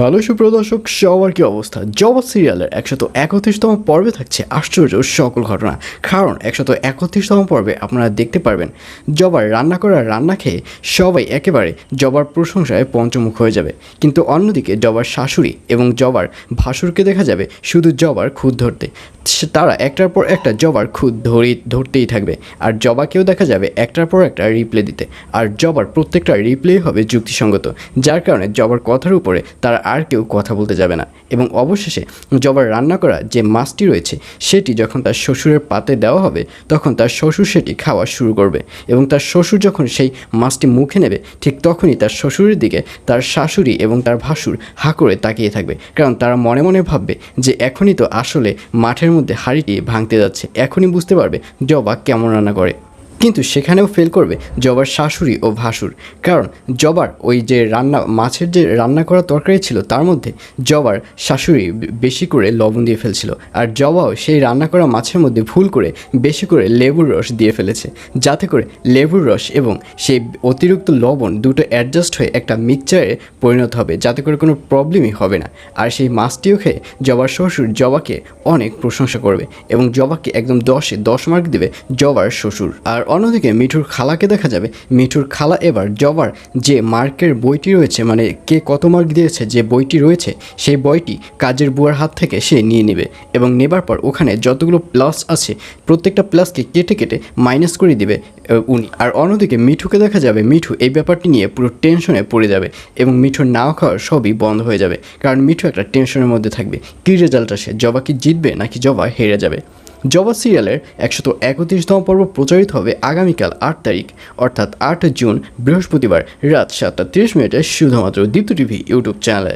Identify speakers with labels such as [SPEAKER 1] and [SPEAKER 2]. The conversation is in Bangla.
[SPEAKER 1] হ্যালো সুপ্রিয় দর্শক, সবার কি অবস্থা? জবা সিরিয়ালের 131তম পর্বে থাকছে আশ্চর্য সকল ঘটনা। কারণ 131তম পর্বে আপনারা দেখতে পারবেন জবার রান্না করা রান্না খেয়ে সবাই একেবারে জবার প্রশংসায় পঞ্চমুখ হয়ে যাবে। কিন্তু অন্যদিকে জবার শাশুড়ি এবং জবার ভাসুরকে দেখা যাবে শুধু জবার খুদ ধরতে। তারা একটার পর একটা জবার খুদ ধরতেই থাকবে। আর জবাকেও দেখা যাবে একটার পর একটা রিপ্লে দিতে। আর জবার প্রত্যেকটা রিপ্লেই হবে যুক্তিসঙ্গত, যার কারণে জবার কথার উপরে তারা আর কেউ কথা বলতে যাবে না। এবং অবশেষে জবার রান্না করা যে মাছটি রয়েছে সেটি যখন তার শ্বশুরের পাতে দেওয়া হবে তখন তার শ্বশুর সেটি খাওয়া শুরু করবে। এবং তার শ্বশুর যখন সেই মাছটি মুখে নেবে ঠিক তখনই তার শ্বশুরের দিকে তার শাশুড়ি এবং তার ভাসুর হা করে তাকিয়ে থাকবে। কারণ তারা মনে মনে ভাববে যে এখনই তো আসলে মাঠের মধ্যে হাঁড়িটি ভাঙতে যাচ্ছে, এখনই বুঝতে পারবে জবা কেমন রান্না করে। কিন্তু সেখানেও ফেল করবে জবার শাশুড়ি ও ভাসুর। কারণ জবার ওই যে মাছের যে রান্না করা তরকারি ছিল তার মধ্যে জবার শাশুড়ি বেশি করে লবণ দিয়ে ফেলছিল, আর জবাও সেই রান্না করা মাছের মধ্যে ভুল করে বেশি করে লেবুর রস দিয়ে ফেলেছে, যাতে করে লেবুর রস এবং সেই অতিরিক্ত লবণ দুটো অ্যাডজাস্ট হয়ে একটা মিক্সচারে পরিণত হবে, যাতে করে কোনো প্রবলেমই হবে না। আর সেই মাছটিও খেয়ে জবার শ্বশুর জবাকে অনেক প্রশংসা করবে এবং জবাকে একদম 10-এ 10 মার্ক দেবে জবার শ্বশুর। আর অন্যদিকে মিঠুর খালাকে দেখা যাবে মিঠুর খালা এবার জবার যে মার্কের বইটি রয়েছে, মানে কে কত মার্ক দিয়েছে যে বইটি রয়েছে, সেই বইটি কাজের বুয়ার হাত থেকে সে নিয়ে নেবে এবং নেবার পর ওখানে যতগুলো প্লাস আছে প্রত্যেকটা প্লাসকে কেটে কেটে মাইনাস করে দিবে উনি। আর অন্যদিকে মিঠুকে দেখা যাবে মিঠু এই ব্যাপারটি নিয়ে পুরো টেনশনে পড়ে যাবে এবং মিঠুর নাও খাওয়ার সবই বন্ধ হয়ে যাবে। কারণ মিঠু একটা টেনশনের মধ্যে থাকবে, কী রেজাল্ট আসে, জবা কি জিতবে নাকি জবা হেরে যাবে। জবা সিরিয়ালের 131তম পর্ব প্রচারিত হবে আগামীকাল 8 তারিখ অর্থাৎ 8 জুন বৃহস্পতিবার রাত 7টা 30 মিনিটে শুধুমাত্র দীপ্ত টিভি ইউটিউব চ্যানেলে।